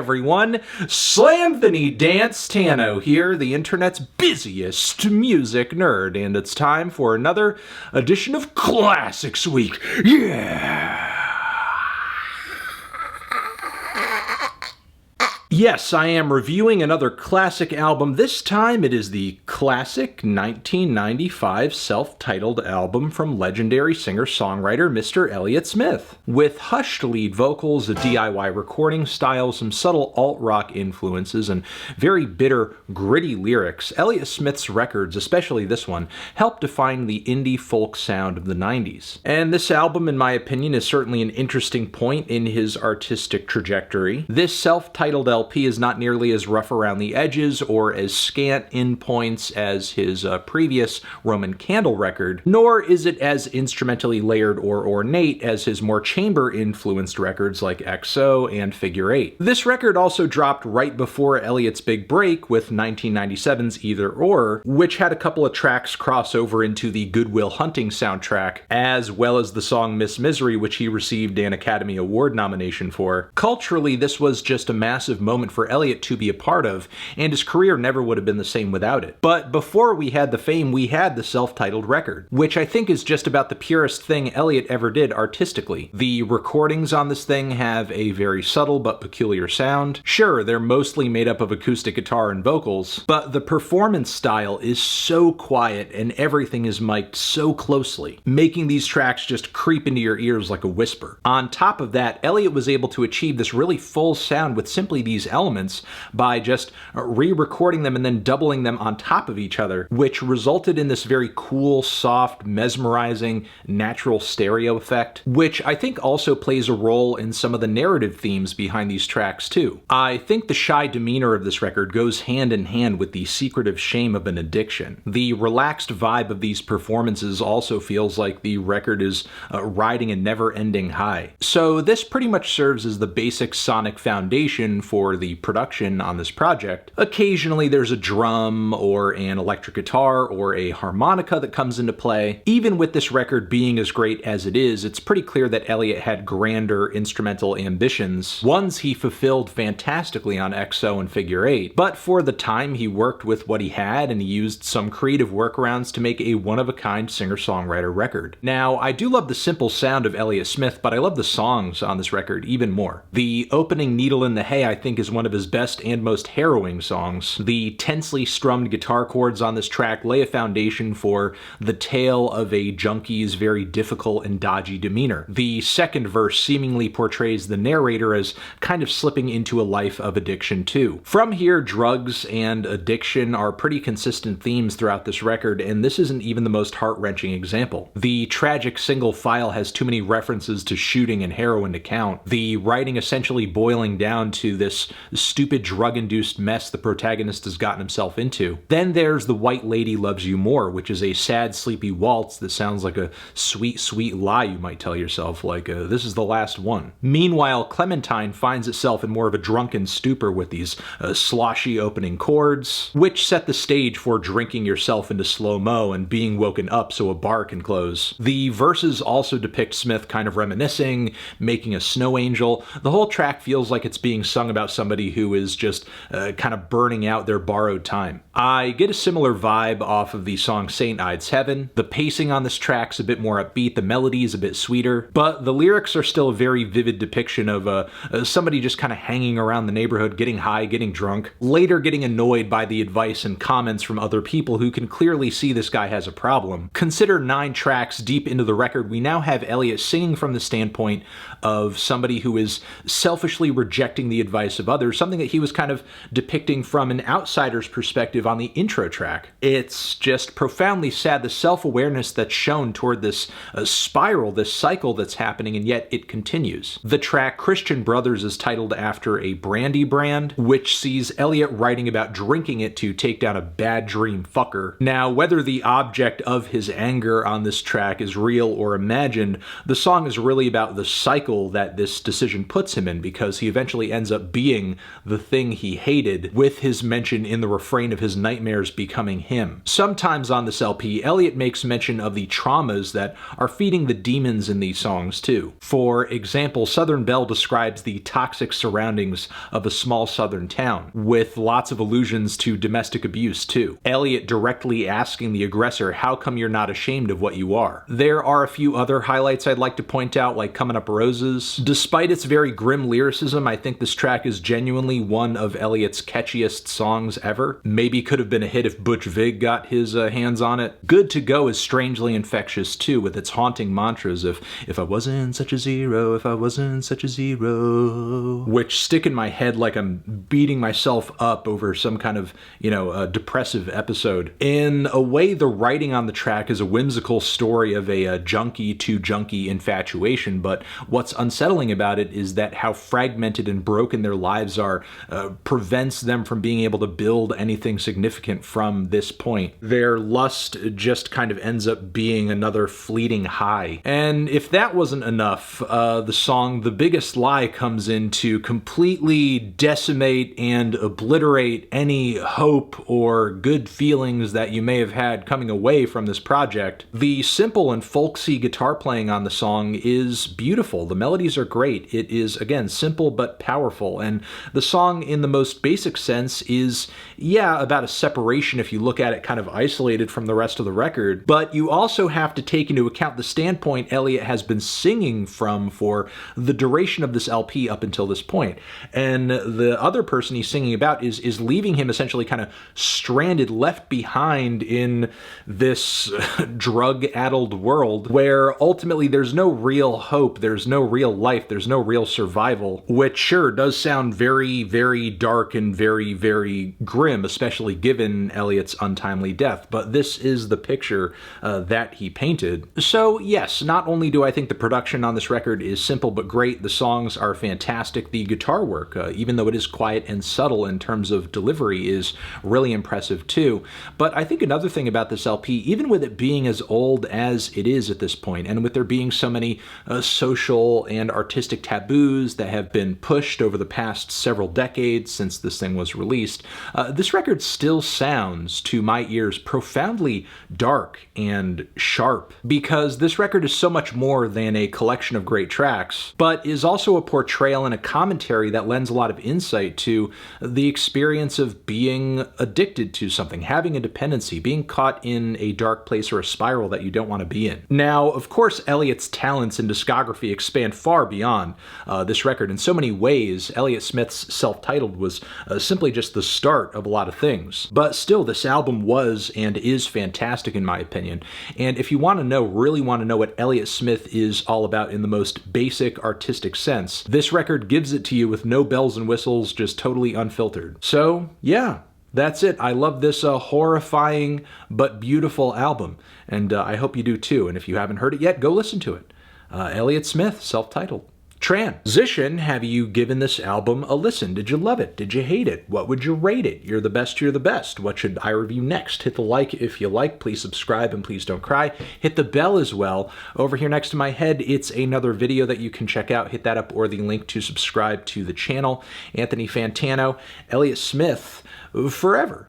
everyone, Slamthony Dance Tano here, the internet's busiest music nerd, and it's time for another edition of Classics Week. Yeah! Yes, I am reviewing another classic album. This time it is the classic 1995 self-titled album from legendary singer-songwriter Mr. Elliott Smith. With hushed lead vocals, a DIY recording style, some subtle alt-rock influences, and very bitter, gritty lyrics, Elliott Smith's records, especially this one, helped define the indie folk sound of the 90s. And this album, in my opinion, is certainly an interesting point in his artistic trajectory. This self-titled LP is not nearly as rough around the edges or as scant in points as his previous Roman Candle record, nor is it as instrumentally layered or ornate as his more chamber-influenced records like XO and Figure 8. This record also dropped right before Elliott's big break with 1997's Either Or, which had a couple of tracks cross over into the Good Will Hunting soundtrack, as well as the song Miss Misery, which he received an Academy Award nomination for. Culturally, this was just a massive moment for Elliott to be a part of, and his career never would have been the same without it. But before we had the fame, we had the self-titled record, which I think is just about the purest thing Elliott ever did artistically. The recordings on this thing have a very subtle but peculiar sound. Sure, they're mostly made up of acoustic guitar and vocals, but the performance style is so quiet and everything is mic'd so closely, making these tracks just creep into your ears like a whisper. On top of that, Elliott was able to achieve this really full sound with simply these elements by just re-recording them and then doubling them on top of each other, which resulted in this very cool, soft, mesmerizing, natural stereo effect, which I think also plays a role in some of the narrative themes behind these tracks too. I think the shy demeanor of this record goes hand in hand with the secretive shame of an addiction. The relaxed vibe of these performances also feels like the record is riding a never-ending high. So this pretty much serves as the basic sonic foundation for the production on this project. Occasionally there's a drum or an electric guitar or a harmonica that comes into play. Even with this record being as great as it is, it's pretty clear that Elliott had grander instrumental ambitions, ones he fulfilled fantastically on XO and Figure 8, but for the time he worked with what he had and he used some creative workarounds to make a one-of-a-kind singer-songwriter record. Now, I do love the simple sound of Elliott Smith, but I love the songs on this record even more. The opening Needle in the Hay, I think, is one of his best and most harrowing songs. The tensely strummed guitar chords on this track lay a foundation for the tale of a junkie's very difficult and dodgy demeanor. The second verse seemingly portrays the narrator as kind of slipping into a life of addiction too. From here, drugs and addiction are pretty consistent themes throughout this record, and this isn't even the most heart-wrenching example. The tragic single file has too many references to shooting and heroin to count, the writing essentially boiling down to this stupid drug-induced mess the protagonist has gotten himself into. Then there's The White Lady Loves You More, which is a sad, sleepy waltz that sounds like a sweet, sweet lie you might tell yourself, like, this is the last one. Meanwhile, Clementine finds itself in more of a drunken stupor with these sloshy opening chords, which set the stage for drinking yourself into slow-mo and being woken up so a bar can close. The verses also depict Smith kind of reminiscing, making a snow angel. The whole track feels like it's being sung about somebody who is just kind of burning out their borrowed time. I get a similar vibe off of the song St. Ides Heaven. The pacing on this track's a bit more upbeat, the melody is a bit sweeter, but the lyrics are still a very vivid depiction of somebody just kind of hanging around the neighborhood, getting high, getting drunk, later getting annoyed by the advice and comments from other people who can clearly see this guy has a problem. Consider 9 tracks deep into the record, we now have Elliott singing from the standpoint of somebody who is selfishly rejecting the advice of others, something that he was kind of depicting from an outsider's perspective on the intro track. It's just profoundly sad, the self-awareness that's shown toward this spiral, this cycle that's happening, and yet it continues. The track Christian Brothers is titled after a brandy brand, which sees Elliott writing about drinking it to take down a bad dream fucker. Now, whether the object of his anger on this track is real or imagined, the song is really about the cycle that this decision puts him in, because he eventually ends up being being the thing he hated, with his mention in the refrain of his nightmares becoming him. Sometimes on this LP, Elliott makes mention of the traumas that are feeding the demons in these songs too. For example, Southern Belle describes the toxic surroundings of a small southern town, with lots of allusions to domestic abuse too. Elliott directly asking the aggressor, how come you're not ashamed of what you are? There are a few other highlights I'd like to point out, like Coming Up Roses. Despite its very grim lyricism, I think this track is genuinely one of Elliott's catchiest songs ever. Maybe could have been a hit if Butch Vig got his hands on it. Good to Go is strangely infectious too, with its haunting mantras of, if I wasn't such a zero, if I wasn't such a zero, which stick in my head like I'm beating myself up over some kind of, depressive episode. In a way, the writing on the track is a whimsical story of a junkie to junkie infatuation, but what's unsettling about it is that how fragmented and broken their lives are prevents them from being able to build anything significant from this point. Their lust just kind of ends up being another fleeting high. And if that wasn't enough, the song The Biggest Lie comes in to completely decimate and obliterate any hope or good feelings that you may have had coming away from this project. The simple and folksy guitar playing on the song is beautiful. The melodies are great. It is, again, simple but powerful, and the song in the most basic sense is, about a separation if you look at it kind of isolated from the rest of the record, but you also have to take into account the standpoint Elliott has been singing from for the duration of this LP up until this point. And the other person he's singing about is leaving him essentially kind of stranded, left behind in this drug-addled world where ultimately there's no real hope, there's no real life, there's no real survival, which sure does sound very, very dark and very, very grim, especially given Elliott's untimely death, but this is the picture that he painted. So yes, not only do I think the production on this record is simple but great, the songs are fantastic, the guitar work, even though it is quiet and subtle in terms of delivery, is really impressive too. But I think another thing about this LP, even with it being as old as it is at this point, and with there being so many social and artistic taboos that have been pushed over the past several decades since this thing was released, this record still sounds, to my ears, profoundly dark and sharp, because this record is so much more than a collection of great tracks, but is also a portrayal and a commentary that lends a lot of insight to the experience of being addicted to something, having a dependency, being caught in a dark place or a spiral that you don't want to be in. Now, of course, Elliott's talents and discography expand far beyond this record. In so many ways, Elliott Smith's self-titled was simply just the start of a lot of things. But still, this album was and is fantastic in my opinion. And if you want to know, really want to know what Elliott Smith is all about in the most basic artistic sense, this record gives it to you with no bells and whistles, just totally unfiltered. So, yeah. That's it. I love this horrifying but beautiful album, and I hope you do too. And if you haven't heard it yet, go listen to it. Elliott Smith, self-titled. Transition, have you given this album a listen? Did you love it? Did you hate it? What would you rate it? You're the best, you're the best. What should I review next? Hit the like if you like. Please subscribe and please don't cry. Hit the bell as well. Over here next to my head, it's another video that you can check out. Hit that up or the link to subscribe to the channel. Anthony Fantano, Elliott Smith, forever.